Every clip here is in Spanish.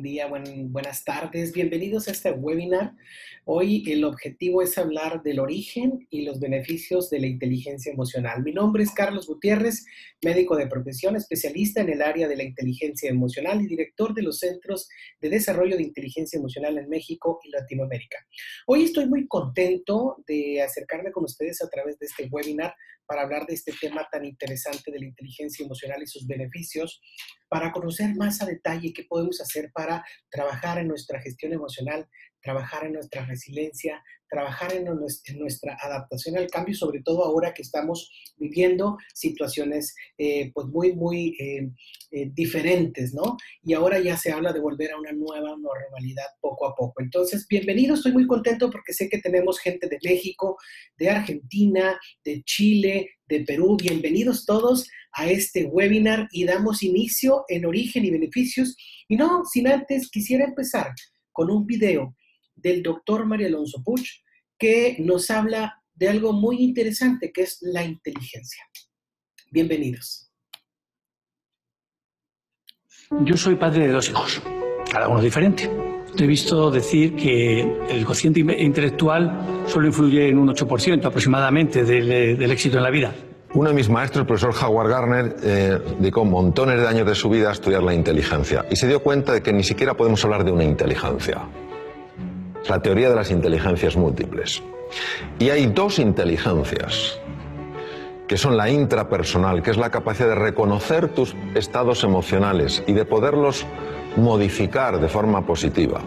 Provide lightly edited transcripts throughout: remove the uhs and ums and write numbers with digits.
día, buenas tardes. Bienvenidos a este webinar. Hoy el objetivo es hablar del origen y los beneficios de la inteligencia emocional. Mi nombre es Carlos Gutiérrez, médico de profesión, especialista en el área de la inteligencia emocional y director de los Centros de Desarrollo de Inteligencia Emocional en México y Latinoamérica. Hoy estoy muy contento de acercarme con ustedes a través de este webinar para hablar de este tema tan interesante de la inteligencia emocional y sus beneficios, para conocer más a detalle qué podemos hacer para trabajar en nuestra gestión emocional, trabajar en nuestra resiliencia, trabajar en nuestra adaptación al cambio, sobre todo ahora que estamos viviendo situaciones pues muy diferentes, ¿no? Y ahora ya se habla de volver a una nueva normalidad poco a poco. Entonces, bienvenidos, estoy muy contento porque sé que tenemos gente de México, de Argentina, de Chile, de Perú. Bienvenidos todos a este webinar y damos inicio en origen y beneficios. Y no, sin antes, quisiera empezar con un video del doctor Mario Alonso Puig, que nos habla de algo muy interesante, que es la inteligencia. Bienvenidos. Yo soy padre de 2 hijos, cada uno diferente. He visto decir que el cociente intelectual solo influye en un 8% aproximadamente del éxito en la vida. Uno de mis maestros, el profesor Howard Gardner, dedicó montones de años de su vida a estudiar la inteligencia y se dio cuenta de que ni siquiera podemos hablar de una inteligencia. La teoría de las inteligencias múltiples. Y hay 2 inteligencias, que son la intrapersonal, que es la capacidad de reconocer tus estados emocionales y de poderlos modificar de forma positiva.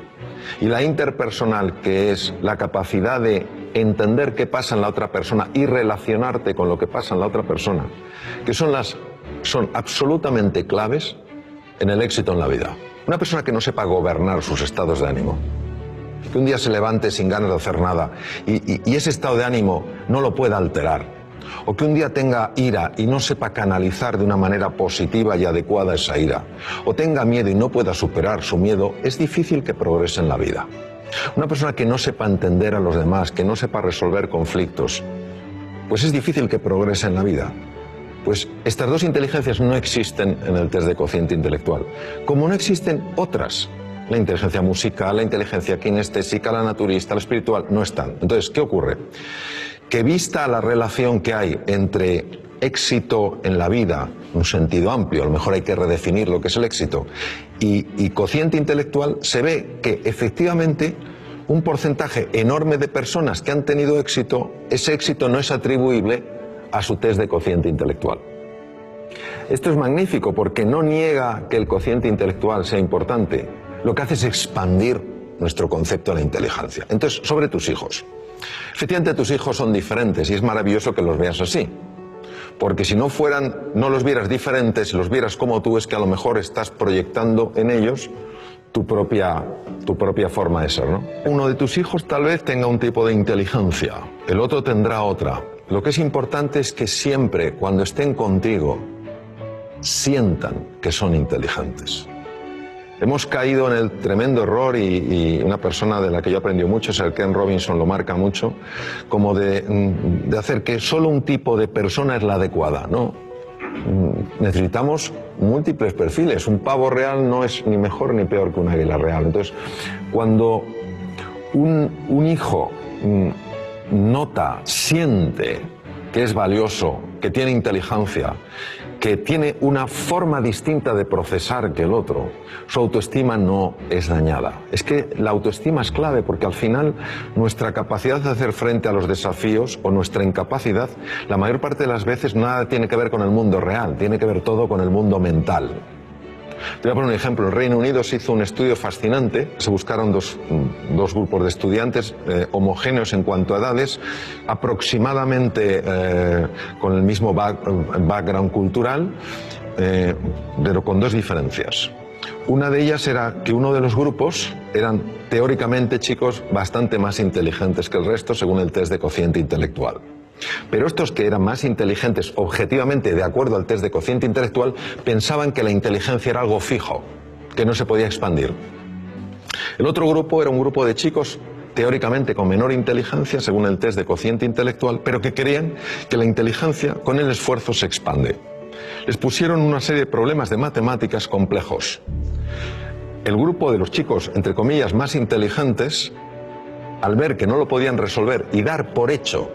Y la interpersonal, que es la capacidad de entender qué pasa en la otra persona y relacionarte con lo que pasa en la otra persona, que son absolutamente claves en el éxito en la vida. Una persona que no sepa gobernar sus estados de ánimo, que un día se levante sin ganas de hacer nada y ese estado de ánimo no lo pueda alterar, o que un día tenga ira y no sepa canalizar de una manera positiva y adecuada esa ira, o tenga miedo y no pueda superar su miedo, es difícil que progrese en la vida. Una persona que no sepa entender a los demás, que no sepa resolver conflictos, pues es difícil que progrese en la vida. Pues estas 2 inteligencias no existen en el test de cociente intelectual, como no existen otras. La inteligencia musical, la inteligencia kinestésica, la naturista, la espiritual, no están. Entonces, ¿qué ocurre? Que vista la relación que hay entre éxito en la vida, en un sentido amplio, a lo mejor hay que redefinir lo que es el éxito, y cociente intelectual, se ve que efectivamente un porcentaje enorme de personas que han tenido éxito, ese éxito no es atribuible a su test de cociente intelectual. Esto es magnífico porque no niega que el cociente intelectual sea importante, lo que hace es expandir nuestro concepto de la inteligencia. Entonces, sobre tus hijos. Efectivamente, tus hijos son diferentes y es maravilloso que los veas así. Porque si no los vieras diferentes, si los vieras como tú, es que a lo mejor estás proyectando en ellos tu propia forma de ser, ¿no? Uno de tus hijos tal vez tenga un tipo de inteligencia, el otro tendrá otra. Lo que es importante es que siempre, cuando estén contigo, sientan que son inteligentes. Hemos caído en el tremendo error, y una persona de la que yo aprendí mucho, es el Ken Robinson, lo marca mucho, como de hacer que solo un tipo de persona es la adecuada, ¿no? Necesitamos múltiples perfiles. Un pavo real no es ni mejor ni peor que un águila real. Entonces, cuando un hijo nota, siente que es valioso, que tiene inteligencia, que tiene una forma distinta de procesar que el otro, su autoestima no es dañada. Es que la autoestima es clave porque al final nuestra capacidad de hacer frente a los desafíos o nuestra incapacidad, la mayor parte de las veces nada tiene que ver con el mundo real, tiene que ver todo con el mundo mental. Te voy a poner un ejemplo. En Reino Unido se hizo un estudio fascinante. Se buscaron dos grupos de estudiantes homogéneos en cuanto a edades, aproximadamente con el mismo background cultural, pero con 2 diferencias. Una de ellas era que uno de los grupos eran teóricamente chicos bastante más inteligentes que el resto según el test de cociente intelectual. Pero estos que eran más inteligentes objetivamente de acuerdo al test de cociente intelectual pensaban que la inteligencia era algo fijo, que no se podía expandir. El otro grupo era un grupo de chicos teóricamente con menor inteligencia según el test de cociente intelectual, pero que creían que la inteligencia con el esfuerzo se expande. Les pusieron una serie de problemas de matemáticas complejos. el grupo de los chicos, entre comillas, más inteligentes, al ver que no lo podían resolver y dar por hecho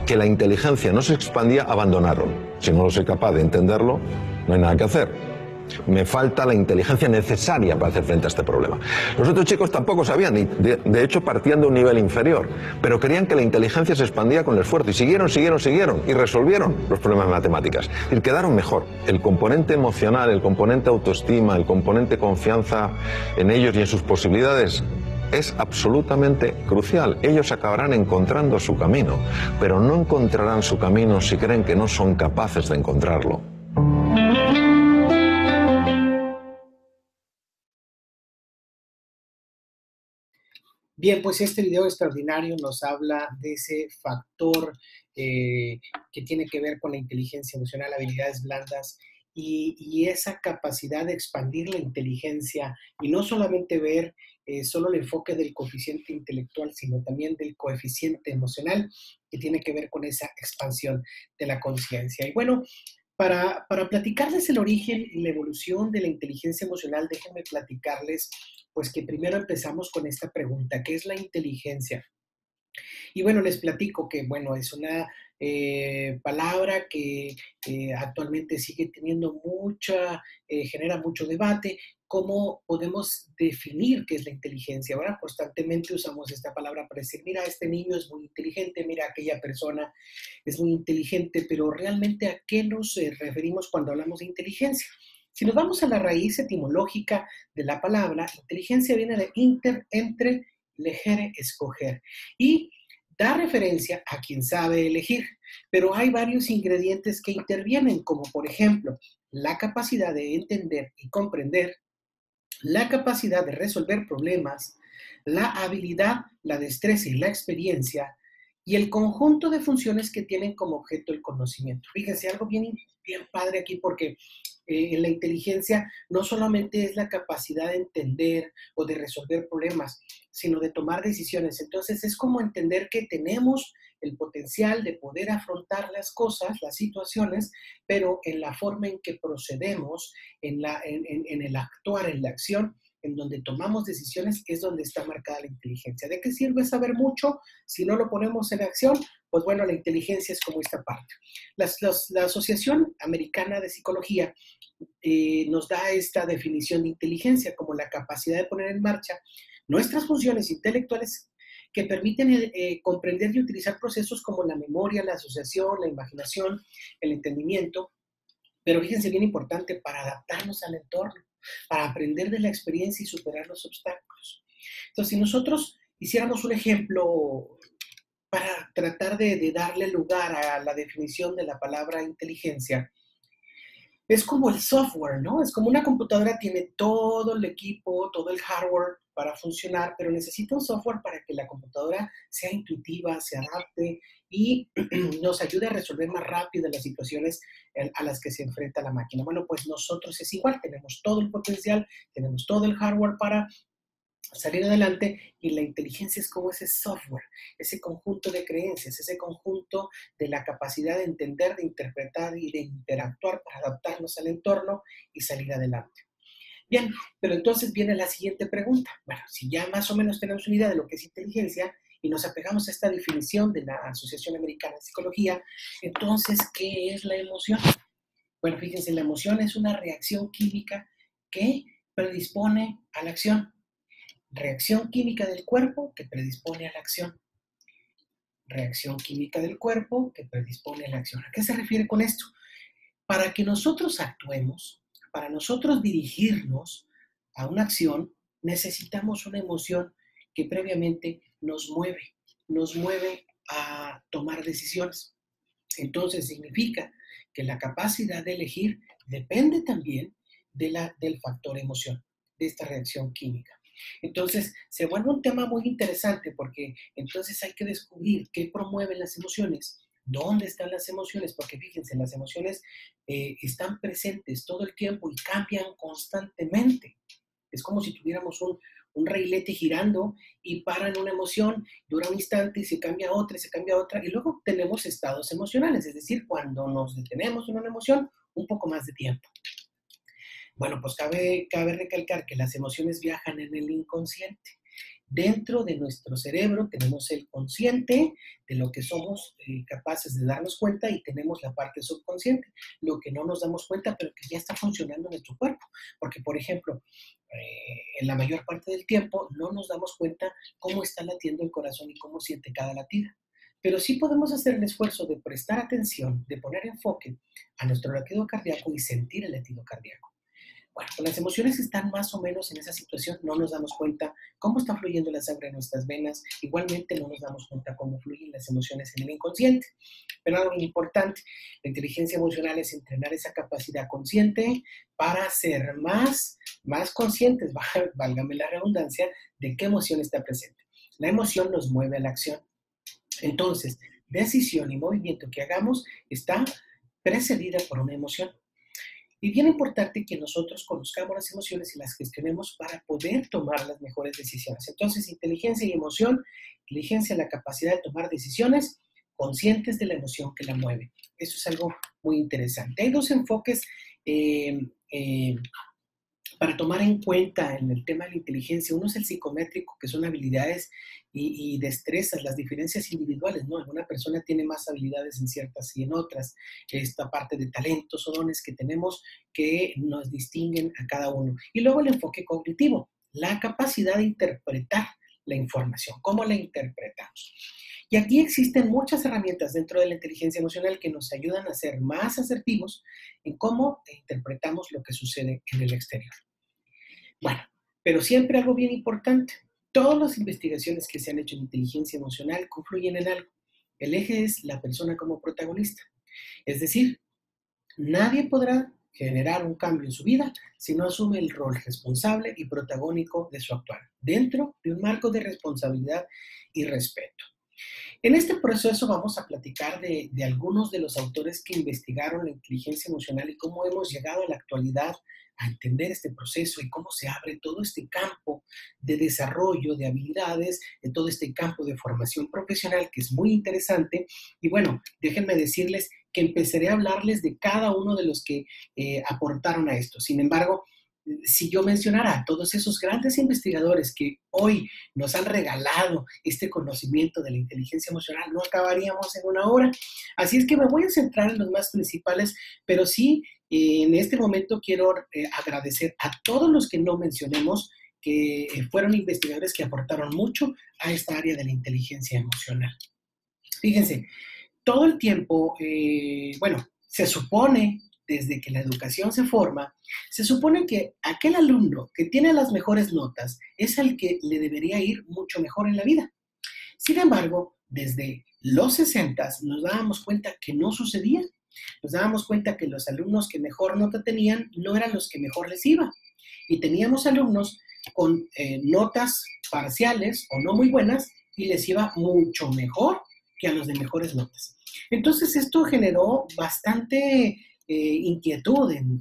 que la inteligencia no se expandía, abandonaron. Si no lo soy capaz de entenderlo, no hay nada que hacer. Me falta la inteligencia necesaria para hacer frente a este problema. Los otros chicos tampoco sabían, y de hecho partían de un nivel inferior, pero creían que la inteligencia se expandía con el esfuerzo, y siguieron, y resolvieron los problemas de matemáticas. Es decir, quedaron mejor. El componente emocional, el componente autoestima, el componente confianza en ellos y en sus posibilidades es absolutamente crucial. Ellos acabarán encontrando su camino, pero no encontrarán su camino si creen que no son capaces de encontrarlo. Bien, pues este video extraordinario nos habla de ese factor que tiene que ver con la inteligencia emocional, habilidades blandas y esa capacidad de expandir la inteligencia y no solamente ver solo el enfoque del coeficiente intelectual, sino también del coeficiente emocional que tiene que ver con esa expansión de la conciencia. Y bueno, para platicarles el origen y la evolución de la inteligencia emocional, déjenme platicarles pues que primero empezamos con esta pregunta, ¿qué es la inteligencia? Y bueno, les platico que, bueno, es una palabra que actualmente sigue teniendo genera mucho debate. ¿Cómo podemos definir qué es la inteligencia? Ahora constantemente usamos esta palabra para decir, mira, este niño es muy inteligente, mira, aquella persona es muy inteligente, pero realmente ¿a qué nos referimos cuando hablamos de inteligencia? Si nos vamos a la raíz etimológica de la palabra, inteligencia viene de entre, legere, escoger. Y da referencia a quien sabe elegir, pero hay varios ingredientes que intervienen, como por ejemplo, la capacidad de entender y comprender, la capacidad de resolver problemas, la habilidad, la destreza y la experiencia, y el conjunto de funciones que tienen como objeto el conocimiento. Fíjense, algo bien padre aquí porque la inteligencia no solamente es la capacidad de entender o de resolver problemas, sino de tomar decisiones. Entonces es como entender que tenemos el potencial de poder afrontar las cosas, las situaciones, pero en la forma en que procedemos, en el actuar, en la acción, en donde tomamos decisiones, es donde está marcada la inteligencia. ¿De qué sirve saber mucho si no lo ponemos en acción? Pues bueno, la inteligencia es como esta parte. La Asociación Americana de Psicología nos da esta definición de inteligencia como la capacidad de poner en marcha nuestras funciones intelectuales que permiten comprender y utilizar procesos como la memoria, la asociación, la imaginación, el entendimiento, pero fíjense, bien importante, para adaptarnos al entorno, para aprender de la experiencia y superar los obstáculos. Entonces, si nosotros hiciéramos un ejemplo para tratar de darle lugar a la definición de la palabra inteligencia, es como el software, ¿no? Es como una computadora tiene todo el equipo, todo el hardware para funcionar, pero necesita un software para que la computadora sea intuitiva, se adapte y nos ayude a resolver más rápido las situaciones a las que se enfrenta la máquina. Bueno, pues nosotros es igual, tenemos todo el potencial, tenemos todo el hardware para salir adelante y la inteligencia es como ese software, ese conjunto de creencias, ese conjunto de la capacidad de entender, de interpretar y de interactuar para adaptarnos al entorno y salir adelante. Bien, pero entonces viene la siguiente pregunta. Bueno, si ya más o menos tenemos una idea de lo que es inteligencia y nos apegamos a esta definición de la Asociación Americana de Psicología, entonces, ¿qué es la emoción? Bueno, fíjense, la emoción es una reacción química que predispone a la acción. Reacción química del cuerpo que predispone a la acción. Reacción química del cuerpo que predispone a la acción. ¿A qué se refiere con esto? Para que nosotros actuemos, para nosotros dirigirnos a una acción, necesitamos una emoción que previamente nos mueve a tomar decisiones. Entonces significa que la capacidad de elegir depende también del factor emoción, de esta reacción química. Entonces, se vuelve un tema muy interesante porque entonces hay que descubrir qué promueven las emociones, dónde están las emociones, porque fíjense, las emociones están presentes todo el tiempo y cambian constantemente. Es como si tuviéramos un reilete girando y paran una emoción, dura un instante y se cambia otra, y se cambia otra, y luego tenemos estados emocionales, es decir, cuando nos detenemos en una emoción, un poco más de tiempo. Bueno, pues cabe recalcar que las emociones viajan en el inconsciente. Dentro de nuestro cerebro tenemos el consciente de lo que somos capaces de darnos cuenta y tenemos la parte subconsciente, lo que no nos damos cuenta, pero que ya está funcionando en nuestro cuerpo. Porque, por ejemplo, en la mayor parte del tiempo no nos damos cuenta cómo está latiendo el corazón y cómo siente cada latida. Pero sí podemos hacer el esfuerzo de prestar atención, de poner enfoque a nuestro latido cardíaco y sentir el latido cardíaco. Bueno, con las emociones están más o menos en esa situación, no nos damos cuenta cómo está fluyendo la sangre en nuestras venas, igualmente no nos damos cuenta cómo fluyen las emociones en el inconsciente. Pero algo importante, la inteligencia emocional es entrenar esa capacidad consciente para ser más conscientes, válgame la redundancia, de qué emoción está presente. La emoción nos mueve a la acción. Entonces, decisión y movimiento que hagamos está precedida por una emoción. Y bien importante que nosotros conozcamos las emociones y las gestionemos para poder tomar las mejores decisiones. Entonces, inteligencia y emoción, inteligencia, la capacidad de tomar decisiones conscientes de la emoción que la mueve. Eso es algo muy interesante. Hay dos enfoques para tomar en cuenta en el tema de la inteligencia. Uno es el psicométrico, que son habilidades y destrezas, las diferencias individuales, ¿no? Alguna persona tiene más habilidades en ciertas y en otras. Esta parte de talentos o dones que tenemos que nos distinguen a cada uno. Y luego el enfoque cognitivo, la capacidad de interpretar la información, cómo la interpretamos. Y aquí existen muchas herramientas dentro de la inteligencia emocional que nos ayudan a ser más asertivos en cómo interpretamos lo que sucede en el exterior. Bueno, pero siempre algo bien importante. Todas las investigaciones que se han hecho en inteligencia emocional confluyen en algo. El eje es la persona como protagonista. Es decir, nadie podrá generar un cambio en su vida si no asume el rol responsable y protagónico de su actuar, dentro de un marco de responsabilidad y respeto. En este proceso vamos a platicar de algunos de los autores que investigaron la inteligencia emocional y cómo hemos llegado a la actualidad a entender este proceso y cómo se abre todo este campo de desarrollo de habilidades, de todo este campo de formación profesional que es muy interesante. Y bueno, déjenme decirles que empezaré a hablarles de cada uno de los que aportaron a esto. Sin embargo, si yo mencionara a todos esos grandes investigadores que hoy nos han regalado este conocimiento de la inteligencia emocional, no acabaríamos en una hora. Así es que me voy a centrar en los más principales, pero sí, en este momento quiero agradecer a todos los que no mencionemos, que fueron investigadores que aportaron mucho a esta área de la inteligencia emocional. Fíjense, todo el tiempo, se supone, desde que la educación se forma, se supone que aquel alumno que tiene las mejores notas es al que le debería ir mucho mejor en la vida. Sin embargo, desde los 60 nos dábamos cuenta que no sucedía. Nos dábamos cuenta que los alumnos que mejor nota tenían no eran los que mejor les iba. Y teníamos alumnos con notas parciales o no muy buenas y les iba mucho mejor que a los de mejores notas. Entonces esto generó bastante inquietud en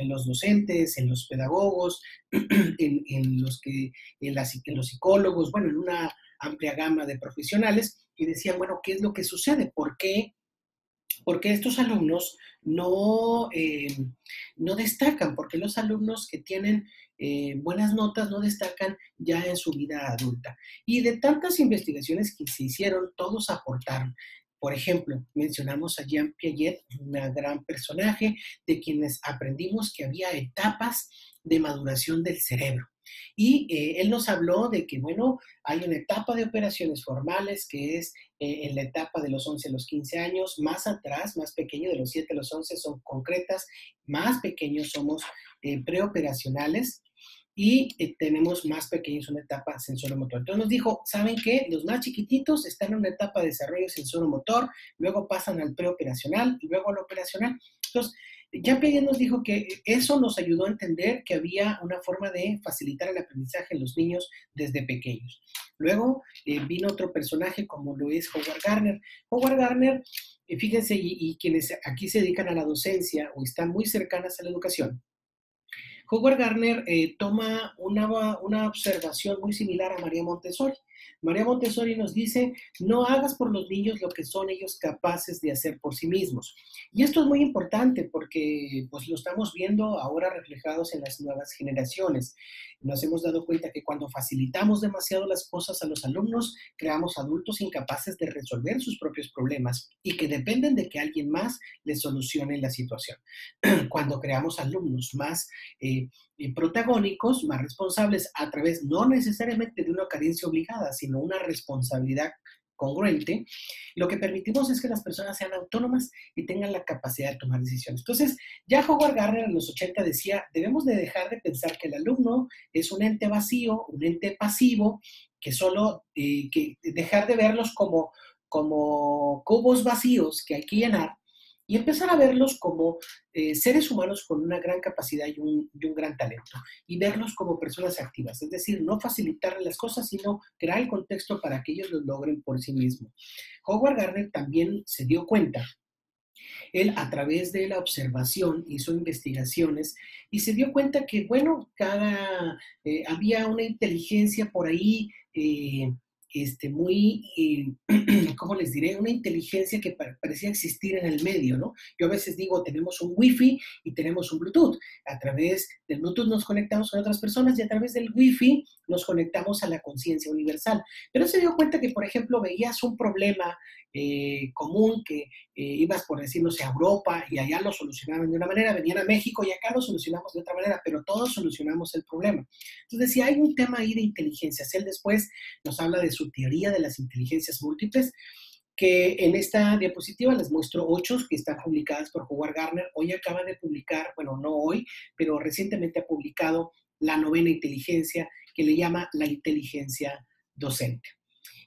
los docentes, en los pedagogos, en los psicólogos, bueno, en una amplia gama de profesionales, y decían, bueno, ¿qué es lo que sucede? ¿Por qué estos alumnos no destacan? ¿Por qué los alumnos que tienen buenas notas no destacan ya en su vida adulta? Y de tantas investigaciones que se hicieron, todos aportaron. Por ejemplo, mencionamos a Jean Piaget, un gran personaje de quienes aprendimos que había etapas de maduración del cerebro. Y él nos habló de que, bueno, hay una etapa de operaciones formales que es en la etapa de los 11 a los 15 años, más atrás, más pequeño, de los 7 a los 11 son concretas, más pequeños somos preoperacionales, y tenemos más pequeños una etapa sensoromotor. Entonces nos dijo, ¿saben qué? Los más chiquititos están en una etapa de desarrollo sensoromotor, luego pasan al preoperacional y luego al operacional. Entonces, Jean Piaget nos dijo que eso nos ayudó a entender que había una forma de facilitar el aprendizaje en los niños desde pequeños. Luego vino otro personaje como lo es Howard Gardner. Howard Gardner, fíjense, y quienes aquí se dedican a la docencia o están muy cercanas a la educación, Howard Gardner toma una observación muy similar a María Montessori. María Montessori nos dice, no hagas por los niños lo que son ellos capaces de hacer por sí mismos. Y esto es muy importante porque pues, lo estamos viendo ahora reflejados en las nuevas generaciones. Nos hemos dado cuenta que cuando facilitamos demasiado las cosas a los alumnos, creamos adultos incapaces de resolver sus propios problemas y que dependen de que alguien más les solucione la situación. Cuando creamos alumnos más protagónicos, más responsables, a través no necesariamente de una carencia obligada, sino una responsabilidad congruente, lo que permitimos es que las personas sean autónomas y tengan la capacidad de tomar decisiones. Entonces, ya Howard Gardner en los 80 decía, debemos de dejar de pensar que el alumno es un ente vacío, un ente pasivo, que solo, que dejar de verlos como cubos vacíos que hay que llenar, y empezar a verlos como seres humanos con una gran capacidad y un gran talento, y verlos como personas activas, es decir, no facilitarles las cosas, sino crear el contexto para que ellos lo logren por sí mismos. Howard Gardner también se dio cuenta, él a través de la observación hizo investigaciones y se dio cuenta que, bueno, había una inteligencia por ahí, ¿cómo les diré? Una inteligencia que parecía existir en el medio, ¿no? Yo a veces digo, tenemos un Wi-Fi y tenemos un Bluetooth. A través del Bluetooth nos conectamos con otras personas y a través del Wi-Fi nos conectamos a la conciencia universal. Pero se dio cuenta que, por ejemplo, veías un problema común que ibas, por decir, no sé, a Europa y allá lo solucionaban de una manera, venían a México y acá lo solucionamos de otra manera, pero todos solucionamos el problema. Entonces, si hay un tema ahí de inteligencias, él después nos habla de su teoría de las inteligencias múltiples, que en esta diapositiva les muestro 8 que están publicadas por Howard Gardner. Hoy acaba de publicar, bueno, no hoy, pero recientemente ha publicado la 9ª inteligencia, que le llama la inteligencia docente.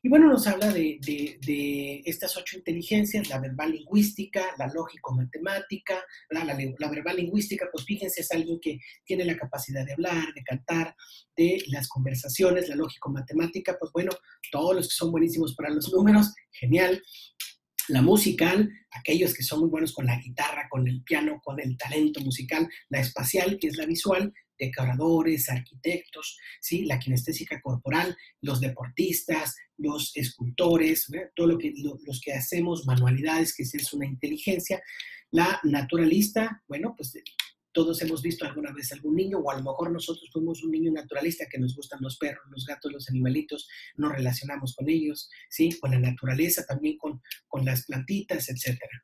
Y bueno, nos habla de estas 8 inteligencias, la verbal lingüística, la lógico-matemática, la verbal lingüística, pues fíjense, es alguien que tiene la capacidad de hablar, de cantar, de las conversaciones, la lógico-matemática, pues bueno, todos los que son buenísimos para los números, genial. La musical, aquellos que son muy buenos con la guitarra, con el piano, con el talento musical, la espacial, que es la visual, decoradores, arquitectos, ¿sí? La kinestésica corporal, los deportistas, los escultores, ¿eh? Los que hacemos manualidades, que es una inteligencia. La naturalista, bueno, pues todos hemos visto alguna vez algún niño, o a lo mejor nosotros fuimos un niño naturalista que nos gustan los perros, los gatos, los animalitos, nos relacionamos con ellos, ¿sí? Con la naturaleza, también con las plantitas, etcétera.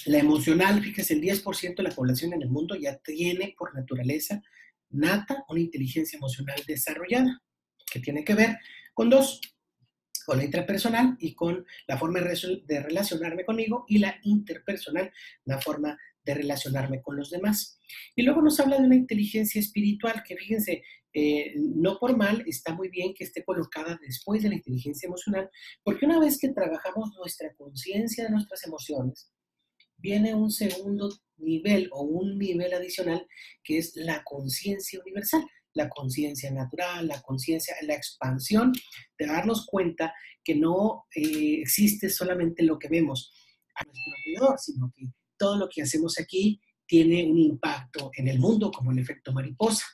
La emocional, fíjese, el 10% de la población en el mundo ya tiene por naturaleza nata una inteligencia emocional desarrollada, que tiene que ver con 2, con la intrapersonal y con la forma de relacionarme conmigo, y la interpersonal, la forma de relacionarme con los demás. Y luego nos habla de una inteligencia espiritual que, fíjense, no por mal, está muy bien que esté colocada después de la inteligencia emocional, porque una vez que trabajamos nuestra conciencia de nuestras emociones, viene un segundo nivel o un nivel adicional que es la conciencia universal, la conciencia natural, la conciencia, la expansión, de darnos cuenta que no existe solamente lo que vemos a nuestro alrededor, sino que todo lo que hacemos aquí tiene un impacto en el mundo, como el efecto mariposa.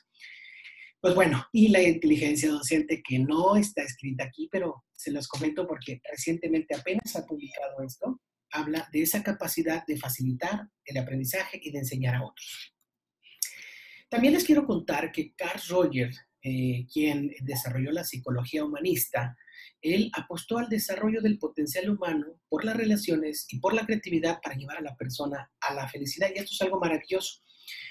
Pues bueno, y la inteligencia docente, que no está escrita aquí, pero se los comento porque recientemente apenas ha publicado esto, habla de esa capacidad de facilitar el aprendizaje y de enseñar a otros. También les quiero contar que Carl Rogers, quien desarrolló la psicología humanista, él apostó al desarrollo del potencial humano por las relaciones y por la creatividad para llevar a la persona a la felicidad. Y esto es algo maravilloso.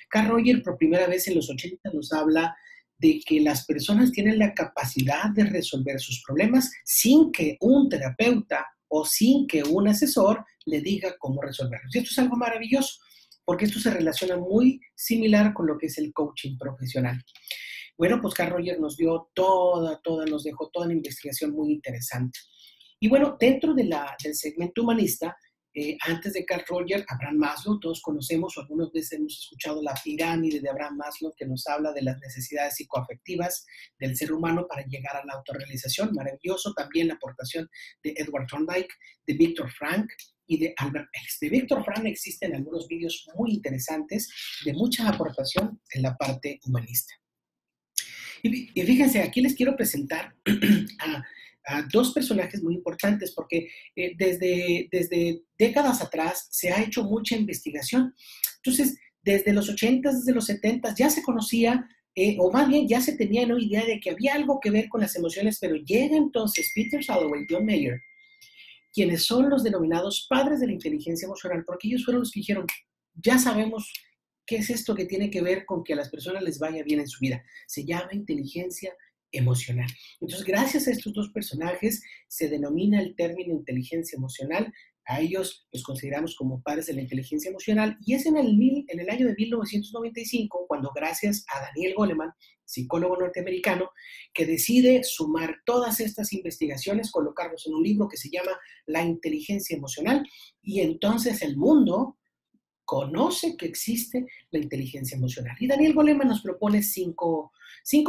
Carl Rogers, por primera vez en los 80, nos habla de que las personas tienen la capacidad de resolver sus problemas sin que un terapeuta o sin que un asesor le diga cómo resolverlos. Y esto es algo maravilloso, porque esto se relaciona muy similar con lo que es el coaching profesional. Bueno, pues Carl Rogers nos dio nos dejó toda una investigación muy interesante. Y bueno, dentro del segmento humanista, antes de Carl Rogers, Abraham Maslow, todos conocemos o algunas veces hemos escuchado la pirámide de Abraham Maslow, que nos habla de las necesidades psicoafectivas del ser humano para llegar a la autorrealización. Maravilloso. También la aportación de Edward Thorndike, de Viktor Frankl y de Albert Ellis. De Viktor Frankl existen algunos vídeos muy interesantes de mucha aportación en la parte humanista. Y fíjense, aquí les quiero presentar a dos personajes muy importantes porque desde décadas atrás se ha hecho mucha investigación. Entonces, desde los 80s, desde los 70s ya se conocía, o más bien ya se tenía una idea de que había algo que ver con las emociones, pero llega entonces Peter Salovey y John Mayer, quienes son los denominados padres de la inteligencia emocional, porque ellos fueron los que dijeron, ya sabemos qué es esto que tiene que ver con que a las personas les vaya bien en su vida. Se llama inteligencia emocional. Entonces, gracias a estos dos personajes, se denomina el término inteligencia emocional. A ellos los consideramos como padres de la inteligencia emocional. Y es en el año de 1995, cuando gracias a Daniel Goleman, psicólogo norteamericano, que decide sumar todas estas investigaciones, colocarlos en un libro que se llama La inteligencia emocional. Y entonces el mundo conoce que existe la inteligencia emocional. Y Daniel Goleman nos propone cinco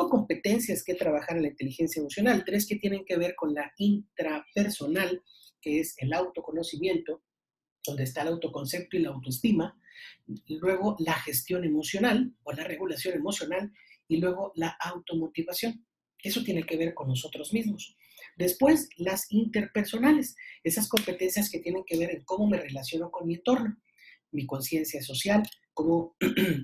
competencias que trabajar en la inteligencia emocional, 3 que tienen que ver con la intrapersonal, que es el autoconocimiento, donde está el autoconcepto y la autoestima, y luego la gestión emocional o la regulación emocional, y luego la automotivación. Eso tiene que ver con nosotros mismos. Después, las interpersonales, esas competencias que tienen que ver en cómo me relaciono con mi entorno, mi conciencia social, cómo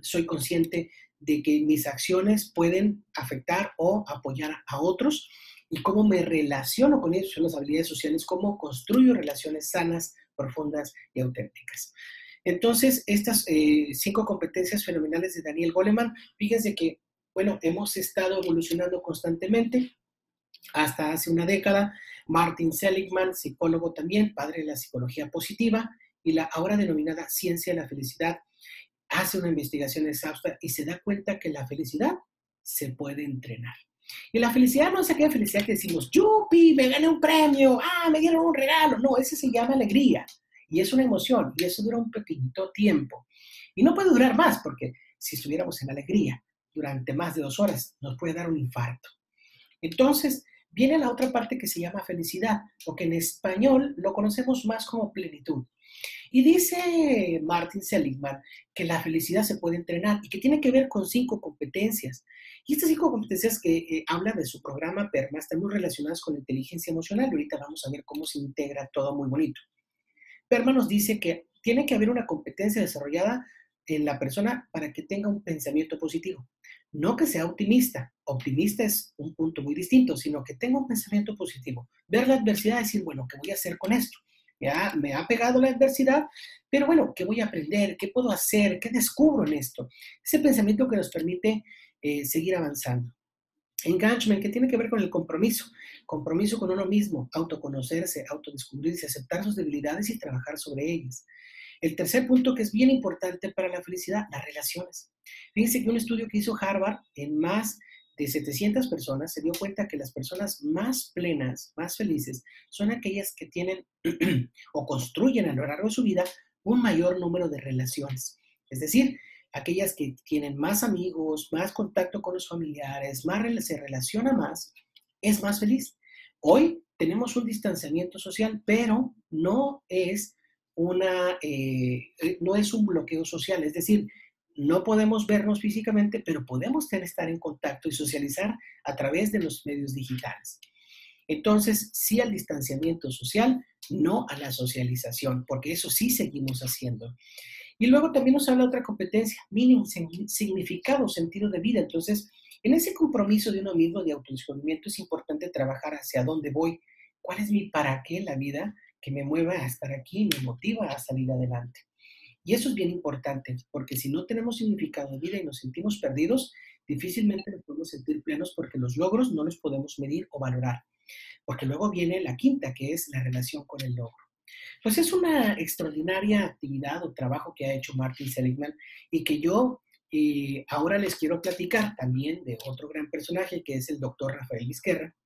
soy consciente de que mis acciones pueden afectar o apoyar a otros y cómo me relaciono con ellos, son las habilidades sociales, cómo construyo relaciones sanas, profundas y auténticas. Entonces, estas 5 competencias fenomenales de Daniel Goleman, fíjense que, bueno, hemos estado evolucionando constantemente hasta hace una década. Martin Seligman, psicólogo también, padre de la psicología positiva, y la ahora denominada ciencia de la felicidad, hace una investigación exhausta y se da cuenta que la felicidad se puede entrenar. Y la felicidad no es aquella felicidad que decimos, ¡yupi! Me gané un premio, me dieron un regalo. No, ese se llama alegría y es una emoción y eso dura un pequeñito tiempo. Y no puede durar más porque si estuviéramos en alegría durante más de 2 horas nos puede dar un infarto. Entonces, viene la otra parte que se llama felicidad, o que en español lo conocemos más como plenitud. Y dice Martin Seligman que la felicidad se puede entrenar y que tiene que ver con 5 competencias. Y estas 5 competencias que habla de su programa PERMA están muy relacionadas con la inteligencia emocional y ahorita vamos a ver cómo se integra todo muy bonito. PERMA nos dice que tiene que haber una competencia desarrollada en la persona para que tenga un pensamiento positivo. No que sea optimista. Optimista es un punto muy distinto, sino que tenga un pensamiento positivo. Ver la adversidad y decir, bueno, ¿qué voy a hacer con esto? Ya me ha pegado la adversidad, pero bueno, ¿qué voy a aprender? ¿Qué puedo hacer? ¿Qué descubro en esto? Ese pensamiento que nos permite seguir avanzando. Engagement, que tiene que ver con el compromiso. Compromiso con uno mismo, autoconocerse, autodescubrirse, aceptar sus debilidades y trabajar sobre ellas. El tercer punto que es bien importante para la felicidad, las relaciones. Fíjense que un estudio que hizo Harvard en más de 700 personas se dio cuenta que las personas más plenas, más felices, son aquellas que tienen o construyen a lo largo de su vida un mayor número de relaciones. Es decir, aquellas que tienen más amigos, más contacto con los familiares, se relaciona más, es más feliz. Hoy tenemos un distanciamiento social, pero no es un bloqueo social. Es decir, no podemos vernos físicamente, pero podemos estar en contacto y socializar a través de los medios digitales. Entonces, sí al distanciamiento social, no a la socialización, porque eso sí seguimos haciendo. Y luego también nos habla otra competencia, meaning, significado, sentido de vida. Entonces, en ese compromiso de uno mismo de autodescubrimiento es importante trabajar hacia dónde voy, cuál es mi para qué en la vida que me mueva a estar aquí, me motiva a salir adelante. Y eso es bien importante, porque si no tenemos significado de vida y nos sentimos perdidos, difícilmente nos podemos sentir plenos porque los logros no los podemos medir o valorar. Porque luego viene la quinta, que es la relación con el logro. Pues es una extraordinaria actividad o trabajo que ha hecho Martin Seligman y que yo ahora les quiero platicar también de otro gran personaje que es el doctor Rafael Vizquerra.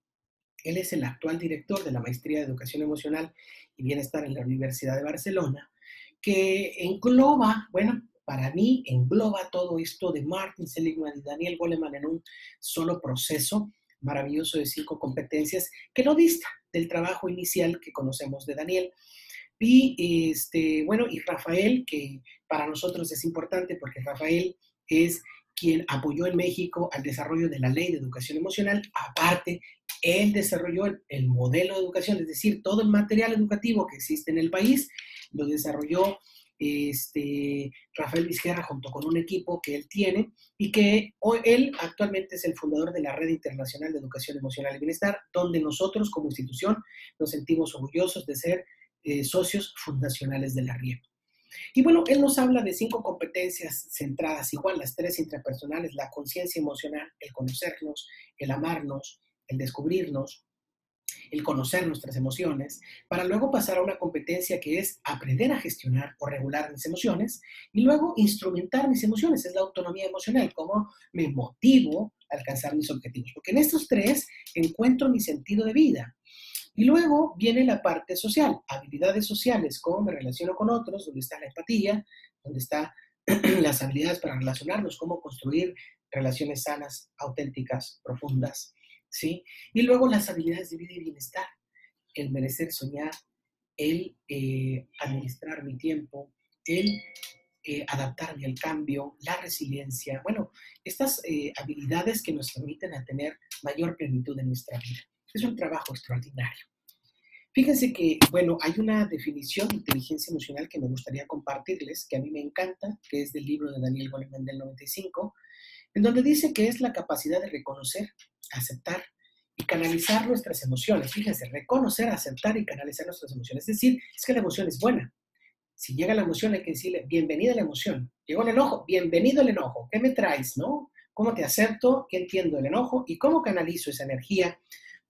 Él es el actual director de la Maestría de Educación Emocional y Bienestar en la Universidad de Barcelona, que engloba, bueno, para mí engloba todo esto de Martin Seligman y Daniel Goleman en un solo proceso maravilloso de 5 competencias que no dista del trabajo inicial que conocemos de Daniel. Y bueno, y Rafael, que para nosotros es importante porque Rafael es quien apoyó en México al desarrollo de la Ley de Educación Emocional, aparte Él desarrolló el modelo de educación, es decir, todo el material educativo que existe en el país, lo desarrolló Rafael Vizquerra junto con un equipo que él tiene y que él actualmente es el fundador de la Red Internacional de Educación Emocional y Bienestar, donde nosotros como institución nos sentimos orgullosos de ser socios fundacionales de la RIEP. Y bueno, él nos habla de 5 competencias centradas, igual las 3 intrapersonales, la conciencia emocional, el conocernos, el amarnos, el descubrirnos, el conocer nuestras emociones, para luego pasar a una competencia que es aprender a gestionar o regular mis emociones y luego instrumentar mis emociones, es la autonomía emocional, cómo me motivo a alcanzar mis objetivos, porque en estos 3 encuentro mi sentido de vida. Y luego viene la parte social, habilidades sociales, cómo me relaciono con otros, donde está la empatía, donde están las habilidades para relacionarnos, cómo construir relaciones sanas, auténticas, profundas, ¿sí? Y luego las habilidades de vida y bienestar, el merecer soñar, el administrar mi tiempo, el adaptarme al cambio, la resiliencia, bueno, estas habilidades que nos permiten a tener mayor plenitud en nuestra vida. Es un trabajo extraordinario. Fíjense que, bueno, hay una definición de inteligencia emocional que me gustaría compartirles, que a mí me encanta, que es del libro de Daniel Goleman del 95, en donde dice que es la capacidad de reconocer, aceptar y canalizar nuestras emociones. Fíjense, reconocer, aceptar y canalizar nuestras emociones. Es decir, es que la emoción es buena. Si llega la emoción hay que decirle, bienvenida a la emoción. Llegó el enojo, bienvenido al enojo. ¿Qué me traes, no? ¿Cómo te acepto? ¿Qué entiendo el enojo? ¿Y cómo canalizo esa energía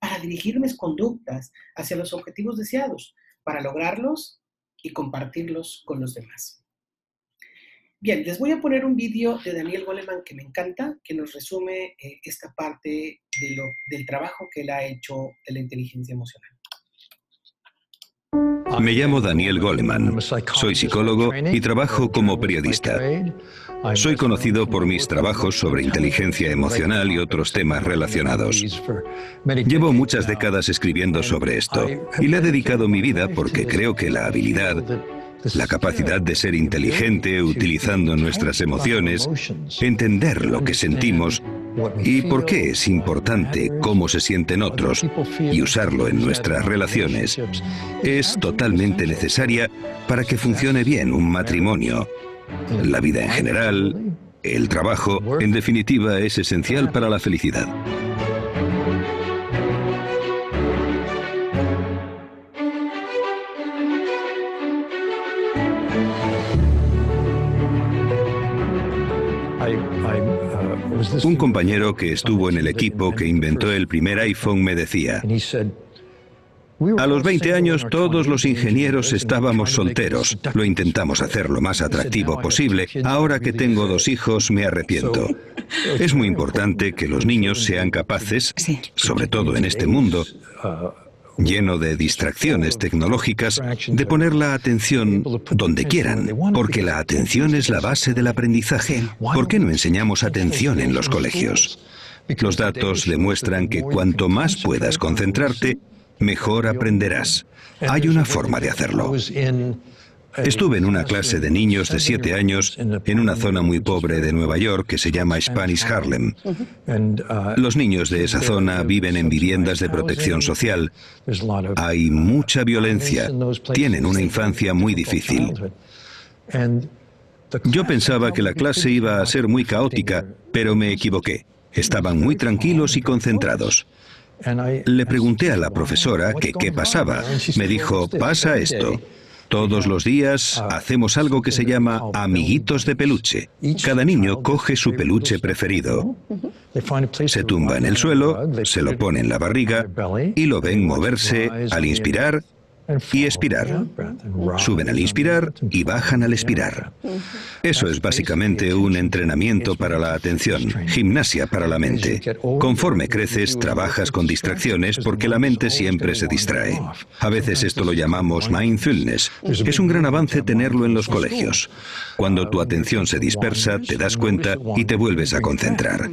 para dirigir mis conductas hacia los objetivos deseados, para lograrlos y compartirlos con los demás? Bien, les voy a poner un vídeo de Daniel Goleman que me encanta, que nos resume esta parte del trabajo que él ha hecho de la inteligencia emocional. Me llamo Daniel Goleman, soy psicólogo y trabajo como periodista. Soy conocido por mis trabajos sobre inteligencia emocional y otros temas relacionados. Llevo muchas décadas escribiendo sobre esto y le he dedicado mi vida porque creo que la habilidad, la capacidad de ser inteligente utilizando nuestras emociones, entender lo que sentimos y por qué es importante cómo se sienten otros y usarlo en nuestras relaciones, es totalmente necesaria para que funcione bien un matrimonio, la vida en general, el trabajo, en definitiva, es esencial para la felicidad. Un compañero que estuvo en el equipo que inventó el primer iPhone me decía: a los 20 años todos los ingenieros estábamos solteros. Lo intentamos hacer lo más atractivo posible. Ahora que tengo 2 hijos me arrepiento. Es muy importante que los niños sean capaces, sobre todo en este mundo lleno de distracciones tecnológicas, de poner la atención donde quieran, porque la atención es la base del aprendizaje. ¿Por qué no enseñamos atención en los colegios? Los datos demuestran que cuanto más puedas concentrarte, mejor aprenderás. Hay una forma de hacerlo. Estuve en una clase de niños de 7 años en una zona muy pobre de Nueva York que se llama Spanish Harlem. Los niños de esa zona viven en viviendas de protección social. Hay mucha violencia. Tienen una infancia muy difícil. Yo pensaba que la clase iba a ser muy caótica, pero me equivoqué. Estaban muy tranquilos y concentrados. Le pregunté a la profesora que qué pasaba. Me dijo: pasa esto. Todos los días hacemos algo que se llama amiguitos de peluche. Cada niño coge su peluche preferido. Se tumba en el suelo, se lo pone en la barriga y lo ven moverse al inspirar y expirar. Suben al inspirar y bajan al expirar. Eso es básicamente un entrenamiento para la atención, gimnasia para la mente. Conforme creces, trabajas con distracciones porque la mente siempre se distrae. A veces esto lo llamamos mindfulness. Es un gran avance tenerlo en los colegios. Cuando tu atención se dispersa, te das cuenta y te vuelves a concentrar.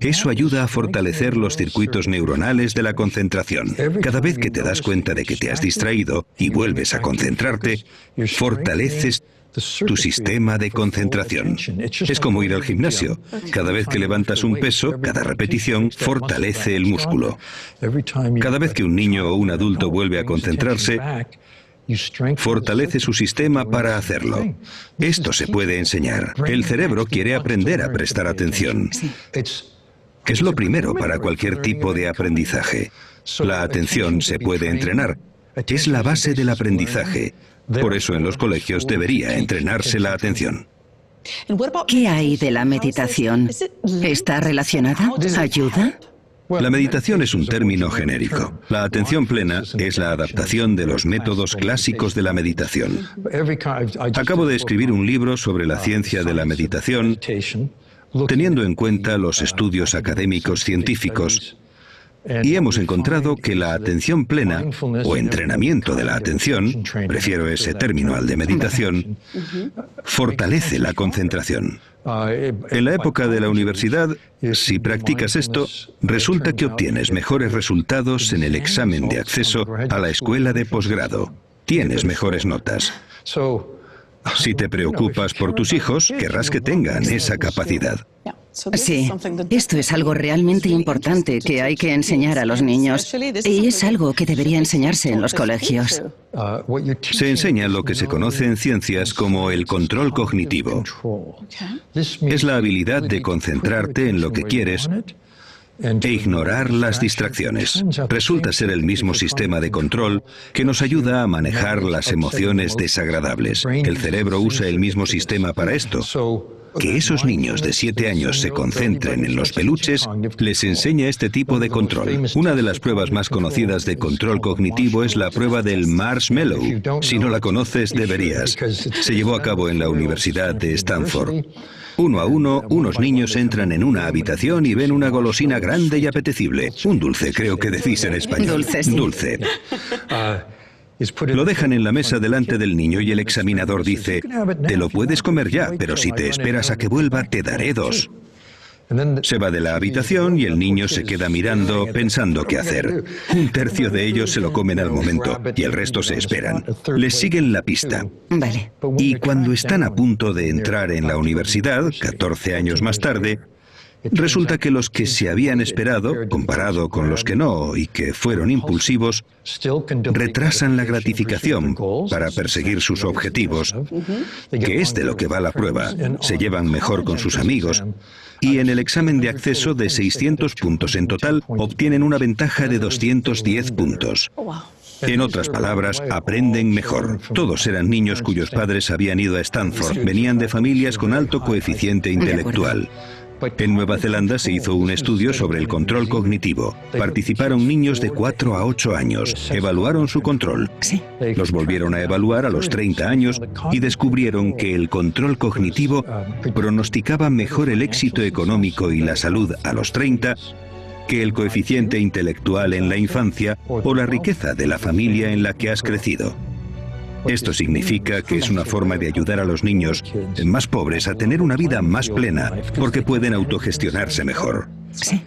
Eso ayuda a fortalecer los circuitos neuronales de la concentración. Cada vez que te das cuenta de que te has distraído y vuelves a concentrarte, fortaleces tu sistema de concentración. Es como ir al gimnasio. Cada vez que levantas un peso, cada repetición fortalece el músculo. Cada vez que un niño o un adulto vuelve a concentrarse, fortalece su sistema para hacerlo. Esto se puede enseñar. El cerebro quiere aprender a prestar atención. Es lo primero para cualquier tipo de aprendizaje. La atención se puede entrenar. Es la base del aprendizaje. Por eso en los colegios debería entrenarse la atención. ¿Qué hay de la meditación? ¿Está relacionada? ¿Ayuda? La meditación es un término genérico. La atención plena es la adaptación de los métodos clásicos de la meditación. Acabo de escribir un libro sobre la ciencia de la meditación, teniendo en cuenta los estudios académicos científicos, y hemos encontrado que la atención plena, o entrenamiento de la atención, prefiero ese término al de meditación, fortalece la concentración. En la época de la universidad, si practicas esto, resulta que obtienes mejores resultados en el examen de acceso a la escuela de posgrado. Tienes mejores notas. Si te preocupas por tus hijos, querrás que tengan esa capacidad. Sí, esto es algo realmente importante que hay que enseñar a los niños y es algo que debería enseñarse en los colegios. Se enseña lo que se conoce en ciencias como el control cognitivo. Es la habilidad de concentrarte en lo que quieres e ignorar las distracciones. Resulta ser el mismo sistema de control que nos ayuda a manejar las emociones desagradables. El cerebro usa el mismo sistema para esto. Que esos niños de 7 años se concentren en los peluches les enseña este tipo de control. Una de las pruebas más conocidas de control cognitivo es la prueba del marshmallow. Si no la conoces, deberías. Se llevó a cabo en la Universidad de Stanford. 1 a 1, unos niños entran en una habitación y ven una golosina grande y apetecible. Un dulce, creo que decís en español. Dulce, sí. Dulce. Lo dejan en la mesa delante del niño y el examinador dice: te lo puedes comer ya, pero si te esperas a que vuelva, te daré 2. Se va de la habitación y el niño se queda mirando, pensando qué hacer. 1/3 de ellos se lo comen al momento y el resto se esperan. Les siguen la pista. Vale. Y cuando están a punto de entrar en la universidad, 14 años más tarde, resulta que los que se habían esperado, comparado con los que no y que fueron impulsivos, retrasan la gratificación para perseguir sus objetivos, que es de lo que va la prueba. Se llevan mejor con sus amigos y en el examen de acceso de 600 puntos en total obtienen una ventaja de 210 puntos. En otras palabras, aprenden mejor. Todos eran niños cuyos padres habían ido a Stanford, venían de familias con alto coeficiente intelectual. En Nueva Zelanda se hizo un estudio sobre el control cognitivo. Participaron niños de 4 a 8 años. Evaluaron su control. Los volvieron a evaluar a los 30 años y descubrieron que el control cognitivo pronosticaba mejor el éxito económico y la salud a los 30 que el coeficiente intelectual en la infancia o la riqueza de la familia en la que has crecido. Esto significa que es una forma de ayudar a los niños más pobres a tener una vida más plena, porque pueden autogestionarse mejor. Sí.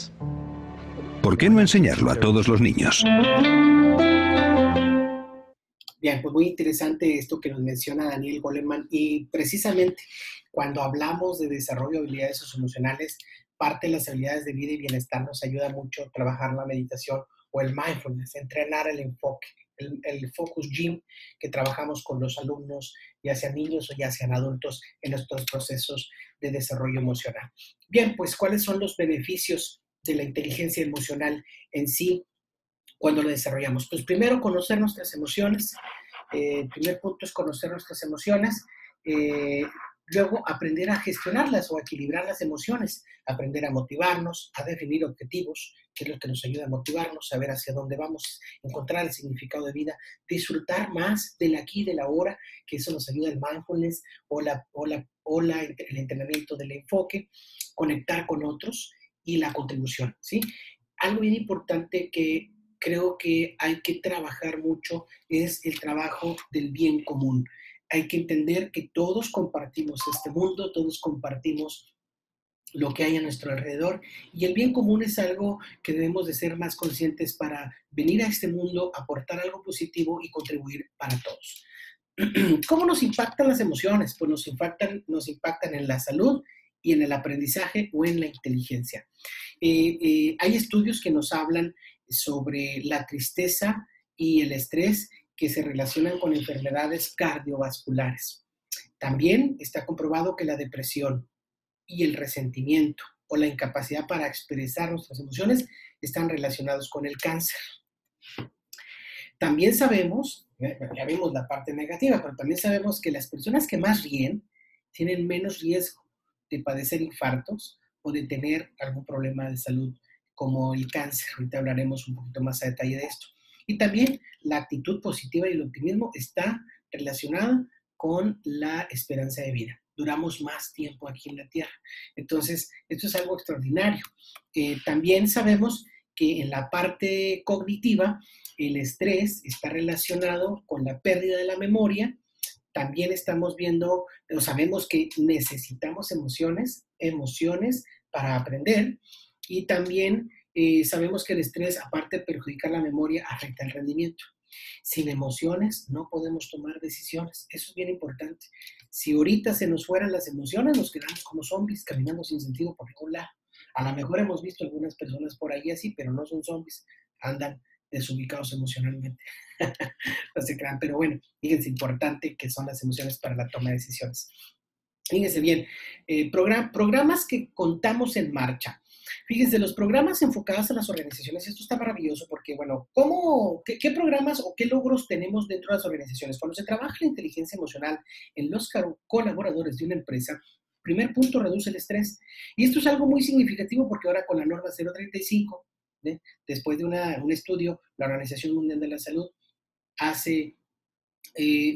¿Por qué no enseñarlo a todos los niños? Bien, pues muy interesante esto que nos menciona Daniel Goleman, y precisamente cuando hablamos de desarrollo de habilidades socioemocionales, parte de las habilidades de vida y bienestar nos ayuda mucho a trabajar la meditación o el mindfulness, entrenar el enfoque. El focus gym que trabajamos con los alumnos, ya sean niños o ya sean adultos, en nuestros procesos de desarrollo emocional. Bien, pues, ¿cuáles son los beneficios de la inteligencia emocional en sí cuando la desarrollamos? Pues primero, conocer nuestras emociones. El primer punto es conocer nuestras emociones. Luego, aprender a gestionarlas o a equilibrar las emociones, aprender a motivarnos, a definir objetivos, que es lo que nos ayuda a motivarnos, saber hacia dónde vamos, encontrar el significado de vida, disfrutar más del aquí y del ahora, que eso nos ayuda el mindfulness o el entrenamiento del enfoque, conectar con otros y la contribución, ¿sí? Algo bien importante que creo que hay que trabajar mucho es el trabajo del bien común. Hay que entender que todos compartimos este mundo, todos compartimos lo que hay a nuestro alrededor, y el bien común es algo que debemos de ser más conscientes para venir a este mundo, aportar algo positivo y contribuir para todos. ¿Cómo nos impactan las emociones? Pues nos impactan en la salud y en el aprendizaje o en la inteligencia. Hay estudios que nos hablan sobre la tristeza y el estrés que se relacionan con enfermedades cardiovasculares. También está comprobado que la depresión y el resentimiento o la incapacidad para expresar nuestras emociones están relacionados con el cáncer. También sabemos, ya vimos la parte negativa, pero también sabemos que las personas que más ríen tienen menos riesgo de padecer infartos o de tener algún problema de salud como el cáncer. Ahorita hablaremos un poquito más a detalle de esto. Y también la actitud positiva y el optimismo está relacionada con la esperanza de vida. Duramos más tiempo aquí en la Tierra. Entonces, esto es algo extraordinario. También sabemos que en la parte cognitiva, el estrés está relacionado con la pérdida de la memoria. También estamos viendo, o sabemos que necesitamos emociones para aprender. Y también sabemos que el estrés, aparte de perjudicar la memoria, afecta el rendimiento. Sin emociones no podemos tomar decisiones. Eso es bien importante. Si ahorita se nos fueran las emociones, nos quedamos como zombies, caminando sin sentido por ningún lado. A lo mejor hemos visto algunas personas por ahí así, pero no son zombies, andan desubicados emocionalmente. No se crean, pero bueno, fíjense, importante que son las emociones para la toma de decisiones. Fíjense bien, programas que contamos en marcha. Fíjense, los programas enfocados a las organizaciones, esto está maravilloso porque, bueno, ¿qué programas o qué logros tenemos dentro de las organizaciones? Cuando se trabaja la inteligencia emocional en los colaboradores de una empresa, primer punto, reduce el estrés. Y esto es algo muy significativo porque ahora con la norma 035, después de un estudio, la Organización Mundial de la Salud hace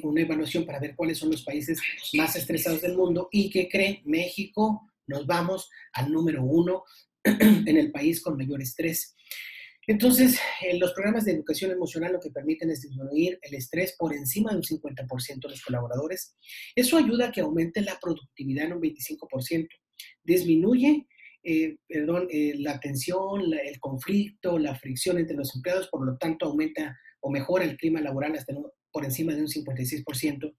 una evaluación para ver cuáles son los países más estresados del mundo y que cree México, nos vamos al número 1 en el país con mayor estrés. Entonces, los programas de educación emocional lo que permiten es disminuir el estrés por encima de un 50% de los colaboradores. Eso ayuda a que aumente la productividad en un 25%. Disminuye la tensión, el conflicto, la fricción entre los empleados, por lo tanto aumenta o mejora el clima laboral hasta por encima de un 56%.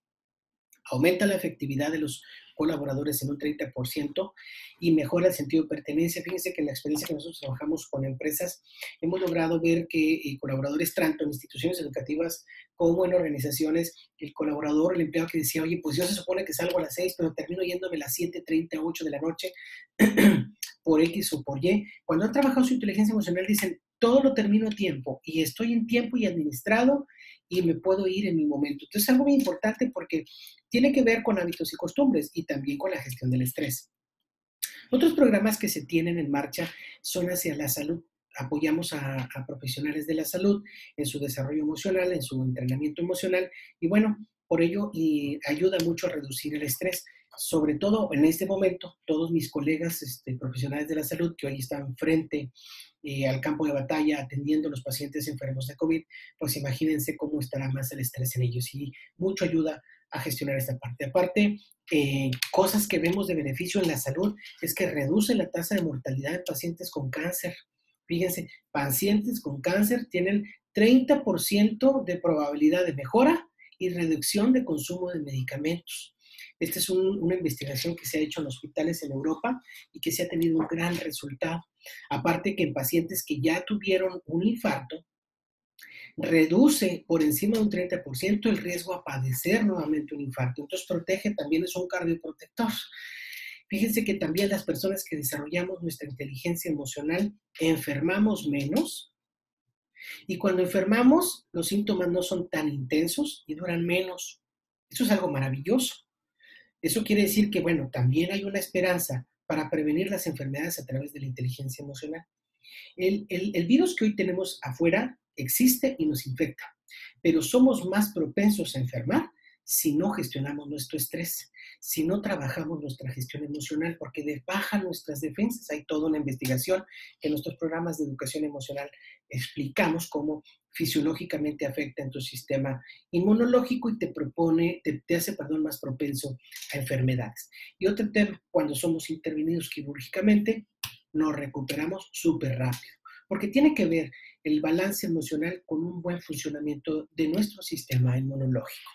Aumenta la efectividad de los colaboradores en un 30% y mejora el sentido de pertenencia. Fíjense que en la experiencia que nosotros trabajamos con empresas, hemos logrado ver que colaboradores, tanto en instituciones educativas como en organizaciones, el colaborador, el empleado que decía, oye, pues yo se supone que salgo a las 6, pero termino yéndome a las 7:30, 8 de la noche, por X o por Y. Cuando han trabajado su inteligencia emocional, dicen, todo lo termino a tiempo y estoy en tiempo y administrado y me puedo ir en mi momento. Entonces es algo muy importante porque tiene que ver con hábitos y costumbres y también con la gestión del estrés. Otros programas que se tienen en marcha son hacia la salud. Apoyamos a profesionales de la salud en su desarrollo emocional, en su entrenamiento emocional y bueno, por ello ayuda mucho a reducir el estrés. Sobre todo en este momento, todos mis colegas profesionales de la salud que hoy están frente al campo de batalla atendiendo a los pacientes enfermos de COVID, pues imagínense cómo estará más el estrés en ellos y mucho ayuda a gestionar esta parte. Aparte, cosas que vemos de beneficio en la salud es que reduce la tasa de mortalidad en pacientes con cáncer. Fíjense, pacientes con cáncer tienen 30% de probabilidad de mejora y reducción de consumo de medicamentos. Esta es una investigación que se ha hecho en hospitales en Europa y que se ha tenido un gran resultado. Aparte que en pacientes que ya tuvieron un infarto, reduce por encima de un 30% el riesgo a padecer nuevamente un infarto. Entonces protege, también es un cardioprotector. Fíjense que también las personas que desarrollamos nuestra inteligencia emocional enfermamos menos y cuando enfermamos los síntomas no son tan intensos y duran menos. Eso es algo maravilloso. Eso quiere decir que, bueno, también hay una esperanza para prevenir las enfermedades a través de la inteligencia emocional. El virus que hoy tenemos afuera existe y nos infecta, pero somos más propensos a enfermar si no gestionamos nuestro estrés, si no trabajamos nuestra gestión emocional, porque bajan nuestras defensas. Hay toda una investigación que en nuestros programas de educación emocional explicamos cómo fisiológicamente afecta en tu sistema inmunológico y te hace más propenso a enfermedades. Y otro tema, cuando somos intervenidos quirúrgicamente, nos recuperamos súper rápido, porque tiene que ver el balance emocional con un buen funcionamiento de nuestro sistema inmunológico.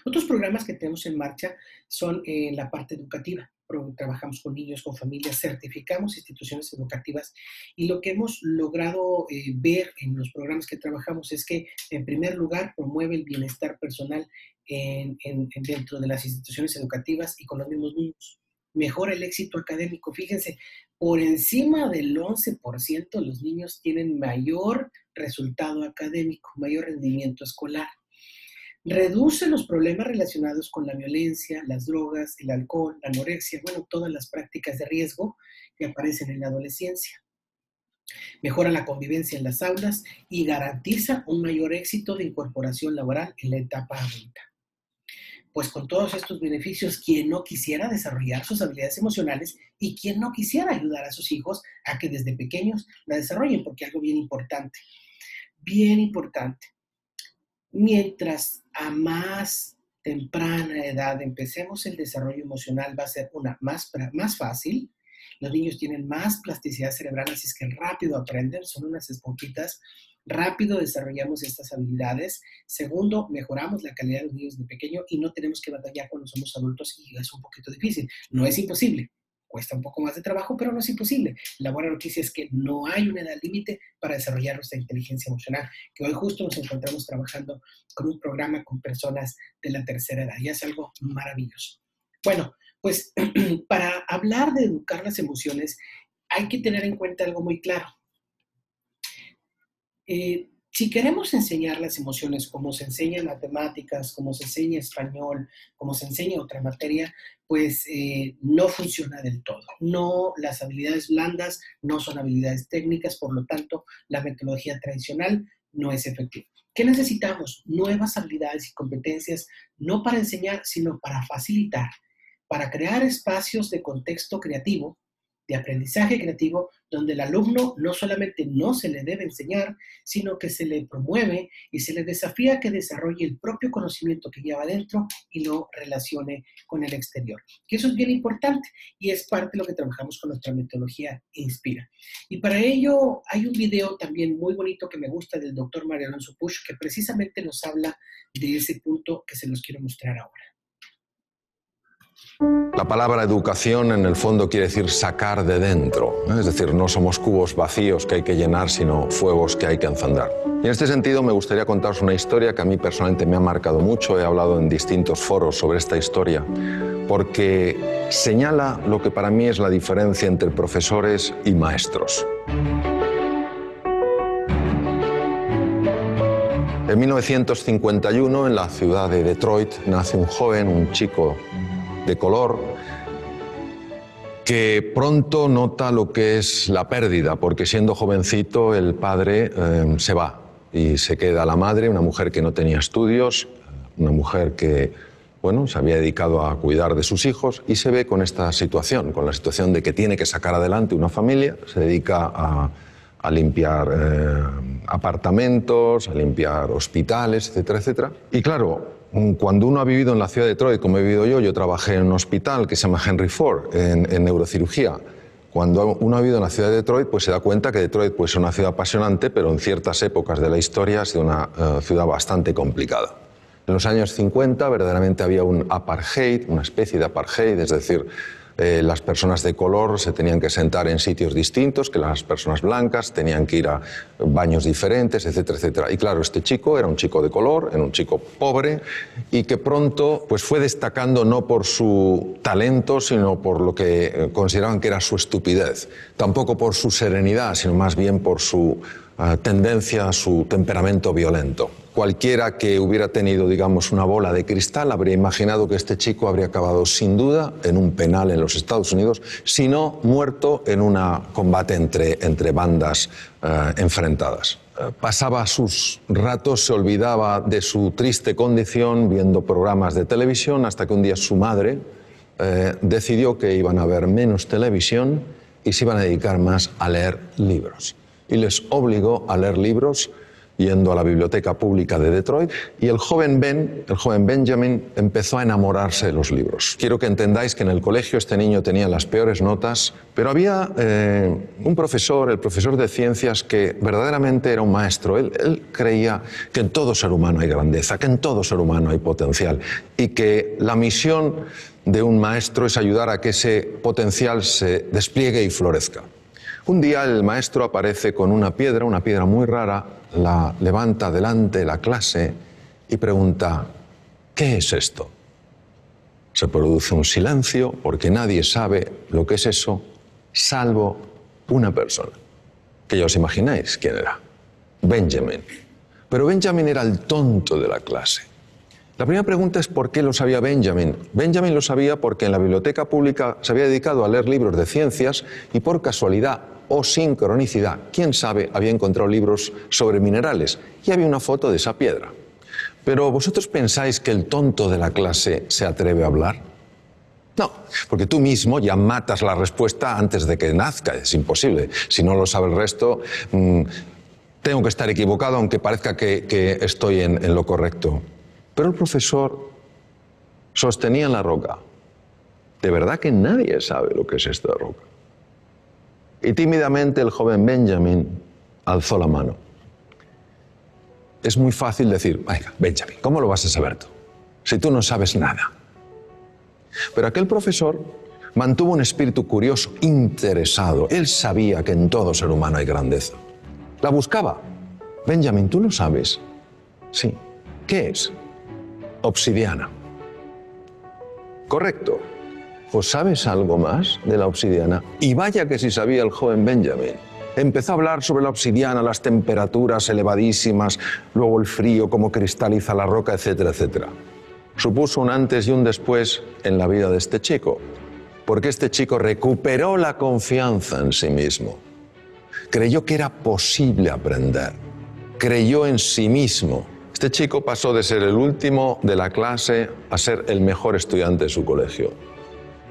Otros programas que tenemos en marcha son en la parte educativa. Trabajamos con niños, con familias, certificamos instituciones educativas y lo que hemos logrado ver en los programas que trabajamos es que, en primer lugar, promueve el bienestar personal dentro de las instituciones educativas y con los mismos niños. Mejora el éxito académico. Fíjense, por encima del 11% los niños tienen mayor resultado académico, mayor rendimiento escolar. Reduce los problemas relacionados con la violencia, las drogas, el alcohol, la anorexia, bueno, todas las prácticas de riesgo que aparecen en la adolescencia. Mejora la convivencia en las aulas y garantiza un mayor éxito de incorporación laboral en la etapa adulta. Pues con todos estos beneficios, ¿quién no quisiera desarrollar sus habilidades emocionales y quién no quisiera ayudar a sus hijos a que desde pequeños la desarrollen? Porque algo bien importante, mientras a más temprana edad empecemos el desarrollo emocional va a ser más fácil. Los niños tienen más plasticidad cerebral, así es que rápido aprenden, son unas esponjitas, rápido desarrollamos estas habilidades. Segundo, mejoramos la calidad de los niños de pequeño y no tenemos que batallar cuando somos adultos y es un poquito difícil. No es imposible, cuesta un poco más de trabajo, pero no es imposible. La buena noticia es que no hay una edad límite para desarrollar nuestra inteligencia emocional, que hoy justo nos encontramos trabajando con un programa con personas de la tercera edad y es algo maravilloso. Bueno, pues para hablar de educar las emociones hay que tener en cuenta algo muy claro. Si queremos enseñar las emociones como se enseña matemáticas, como se enseña español, como se enseña otra materia, pues no funciona del todo. No, las habilidades blandas no son habilidades técnicas, por lo tanto, la metodología tradicional no es efectiva. ¿Qué necesitamos? Nuevas habilidades y competencias, no para enseñar, sino para facilitar, para crear espacios de contexto creativo, de aprendizaje creativo, donde el alumno no solamente no se le debe enseñar, sino que se le promueve y se le desafía a que desarrolle el propio conocimiento que lleva adentro y lo relacione con el exterior. Que eso es bien importante y es parte de lo que trabajamos con nuestra metodología Inspira. Y para ello hay un video también muy bonito que me gusta del doctor Mario Alonso Puig, que precisamente nos habla de ese punto que se los quiero mostrar ahora. La palabra educación en el fondo quiere decir sacar de dentro, ¿eh? Es decir, no somos cubos vacíos que hay que llenar, sino fuegos que hay que encender. Y en este sentido me gustaría contaros una historia que a mí personalmente me ha marcado mucho. He hablado en distintos foros sobre esta historia porque señala lo que para mí es la diferencia entre profesores y maestros. En 1951, en la ciudad de Detroit, nace un joven, un chico de color, que pronto nota lo que es la pérdida, porque siendo jovencito el padre se va y se queda la madre, una mujer que no tenía estudios, una mujer que, bueno, se había dedicado a cuidar de sus hijos y se ve con esta situación, con la situación de que tiene que sacar adelante una familia, se dedica a limpiar apartamentos, a limpiar hospitales, etcétera, etcétera. Y claro, cuando uno ha vivido en la ciudad de Detroit, como he vivido yo trabajé en un hospital que se llama Henry Ford, en neurocirugía. Cuando uno ha vivido en la ciudad de Detroit, pues se da cuenta que Detroit pues, es una ciudad apasionante, pero en ciertas épocas de la historia ha sido una ciudad bastante complicada. En los años 50 verdaderamente había un apartheid, una especie de apartheid, es decir, las personas de color se tenían que sentar en sitios distintos que las personas blancas, tenían que ir a baños diferentes, etcétera, etcétera. Y claro, este chico era un chico de color, era un chico pobre y que pronto pues, fue destacando no por su talento, sino por lo que consideraban que era su estupidez. Tampoco por su serenidad, sino más bien por su tendencia, su temperamento violento. Cualquiera que hubiera tenido, digamos, una bola de cristal habría imaginado que este chico habría acabado sin duda en un penal en los Estados Unidos, si no muerto en un combate entre bandas enfrentadas. Pasaba sus ratos, se olvidaba de su triste condición viendo programas de televisión hasta que un día su madre decidió que iban a ver menos televisión y se iban a dedicar más a leer libros. Y les obligó a leer libros yendo a la biblioteca pública de Detroit, y el joven Benjamin, empezó a enamorarse de los libros. Quiero que entendáis que en el colegio este niño tenía las peores notas, pero había un profesor, el profesor de ciencias, que verdaderamente era un maestro. Él creía que en todo ser humano hay grandeza, que en todo ser humano hay potencial, y que la misión de un maestro es ayudar a que ese potencial se despliegue y florezca. Un día el maestro aparece con una piedra muy rara, la levanta delante de la clase y pregunta: ¿qué es esto? Se produce un silencio porque nadie sabe lo que es eso, salvo una persona, que ya os imagináis quién era: Benjamin. Pero Benjamin era el tonto de la clase. La primera pregunta es ¿por qué lo sabía Benjamin? Benjamin lo sabía porque en la biblioteca pública se había dedicado a leer libros de ciencias y por casualidad o sincronicidad, quién sabe, había encontrado libros sobre minerales y había una foto de esa piedra. Pero ¿vosotros pensáis que el tonto de la clase se atreve a hablar? No, porque tú mismo ya matas la respuesta antes de que nazca, es imposible. Si no lo sabe el resto, tengo que estar equivocado aunque parezca que estoy en lo correcto. Pero el profesor sostenía en la roca: de verdad que nadie sabe lo que es esta roca. Y tímidamente el joven Benjamin alzó la mano. Es muy fácil decir: venga, Benjamin, ¿cómo lo vas a saber tú? Si tú no sabes nada. Pero aquel profesor mantuvo un espíritu curioso, interesado. Él sabía que en todo ser humano hay grandeza. La buscaba. Benjamin, ¿tú lo sabes? Sí. ¿Qué es? Obsidiana. Correcto. ¿O sabes algo más de la obsidiana? Y vaya que sí sabía el joven Benjamin. Empezó a hablar sobre la obsidiana, las temperaturas elevadísimas, luego el frío, cómo cristaliza la roca, etcétera, etcétera. Supuso un antes y un después en la vida de este chico, porque este chico recuperó la confianza en sí mismo. Creyó que era posible aprender. Creyó en sí mismo. Este chico pasó de ser el último de la clase a ser el mejor estudiante de su colegio.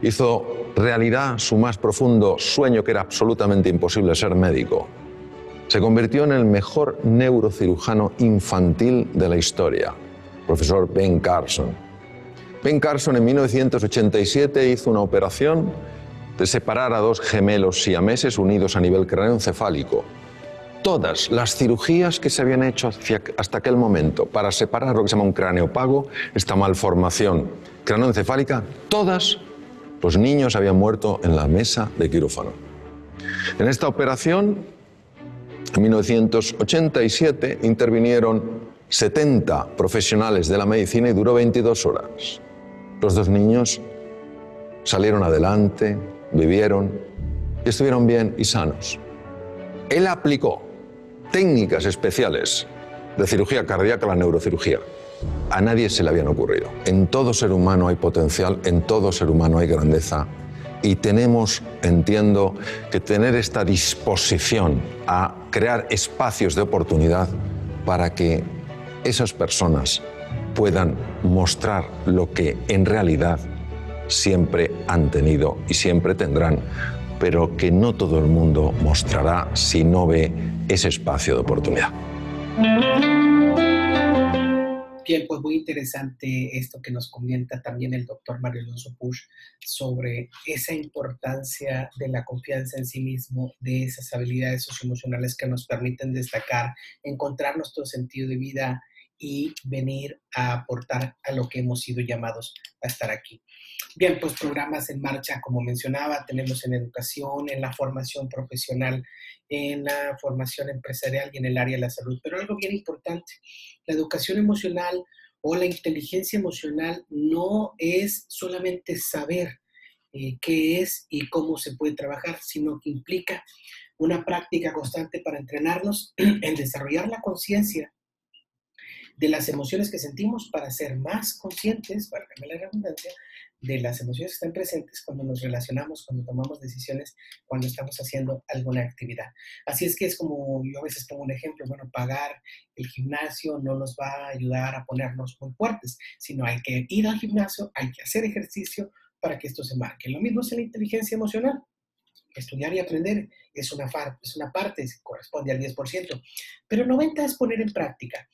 Hizo realidad su más profundo sueño, que era absolutamente imposible: ser médico. Se convirtió en el mejor neurocirujano infantil de la historia, profesor Ben Carson. Ben Carson en 1987 hizo una operación de separar a dos gemelos siameses unidos a nivel craneoencefálico. Todas las cirugías que se habían hecho hasta aquel momento para separar lo que se llama un cráneo pago, esta malformación craneoencefálica, todas los niños habían muerto en la mesa de quirófano. En esta operación, en 1987, intervinieron 70 profesionales de la medicina y duró 22 horas. Los dos niños salieron adelante, vivieron y estuvieron bien y sanos. Él aplicó técnicas especiales de cirugía cardíaca a la neurocirugía. A nadie se le habían ocurrido. En todo ser humano hay potencial, en todo ser humano hay grandeza, y tenemos, entiendo, que tener esta disposición a crear espacios de oportunidad para que esas personas puedan mostrar lo que en realidad siempre han tenido y siempre tendrán, pero que no todo el mundo mostrará si no ve ese espacio de oportunidad. Bien, pues muy interesante esto que nos comenta también el doctor Mario Alonso Puig sobre esa importancia de la confianza en sí mismo, de esas habilidades socioemocionales que nos permiten destacar, encontrar nuestro sentido de vida y venir a aportar a lo que hemos sido llamados a estar aquí. Bien, pues programas en marcha, como mencionaba, tenemos en educación, en la formación profesional, en la formación empresarial y en el área de la salud. Pero algo bien importante, la educación emocional o la inteligencia emocional no es solamente saber qué es y cómo se puede trabajar, sino que implica una práctica constante para entrenarnos en desarrollar la conciencia de las emociones que sentimos para ser más conscientes, para cambiar la redundancia, de las emociones que están presentes cuando nos relacionamos, cuando tomamos decisiones, cuando estamos haciendo alguna actividad. Así es que es como, yo a veces pongo un ejemplo, bueno, pagar el gimnasio no nos va a ayudar a ponernos muy fuertes, sino hay que ir al gimnasio, hay que hacer ejercicio para que esto se marque. Lo mismo es en la inteligencia emocional. estudiar y aprender es una parte, corresponde al 10%, pero el 90% es poner en práctica,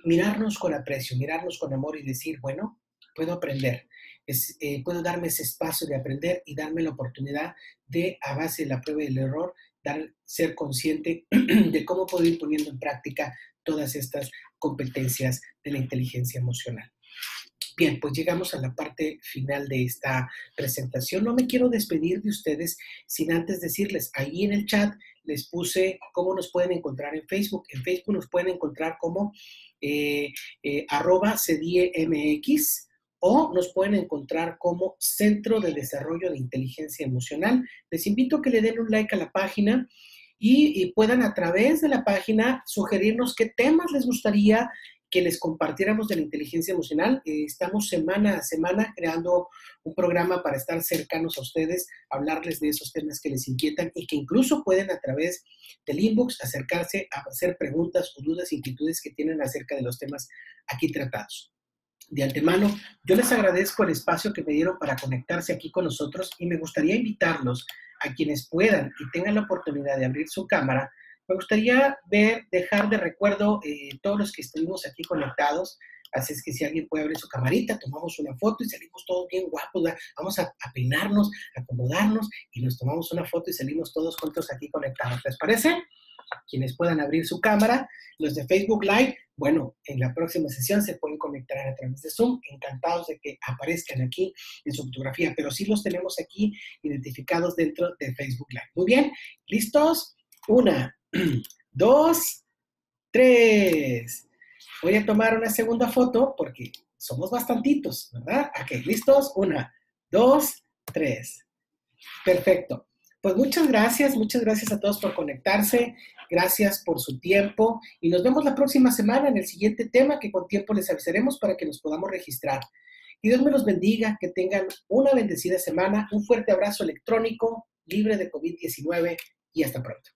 mirarnos con aprecio, mirarnos con amor y decir, bueno, puedo aprender, puedo darme ese espacio de aprender y darme la oportunidad de, a base de la prueba y el error, ser consciente de cómo puedo ir poniendo en práctica todas estas competencias de la inteligencia emocional. Bien, pues llegamos a la parte final de esta presentación. No me quiero despedir de ustedes sin antes decirles, ahí en el chat les puse cómo nos pueden encontrar en Facebook. En Facebook nos pueden encontrar como @CDIEMX o nos pueden encontrar como Centro de Desarrollo de Inteligencia Emocional. Les invito a que le den un like a la página y puedan a través de la página sugerirnos qué temas les gustaría que les compartiéramos de la inteligencia emocional. Estamos semana a semana creando un programa para estar cercanos a ustedes, hablarles de esos temas que les inquietan y que incluso pueden a través del inbox acercarse a hacer preguntas o dudas, inquietudes que tienen acerca de los temas aquí tratados. De antemano, yo les agradezco el espacio que me dieron para conectarse aquí con nosotros y me gustaría invitarlos a quienes puedan y tengan la oportunidad de abrir su cámara. Me gustaría dejar de recuerdo todos los que estuvimos aquí conectados. Así es que si alguien puede abrir su camarita, tomamos una foto y salimos todos bien guapos, ¿verdad? Vamos a peinarnos, a acomodarnos y nos tomamos una foto y salimos todos juntos aquí conectados. ¿Les parece? Quienes puedan abrir su cámara, los de Facebook Live, bueno, en la próxima sesión se pueden conectar a través de Zoom. Encantados de que aparezcan aquí en su fotografía, pero sí los tenemos aquí identificados dentro de Facebook Live. Muy bien, ¿listos? 1, 2, 3. Voy a tomar una segunda foto porque somos bastantitos, ¿verdad? Ok, ¿listos? 1, 2, 3. Perfecto. Pues muchas gracias a todos por conectarse. Gracias por su tiempo y nos vemos la próxima semana en el siguiente tema que con tiempo les avisaremos para que nos podamos registrar. Y Dios me los bendiga, que tengan una bendecida semana, un fuerte abrazo electrónico, libre de COVID-19 y hasta pronto.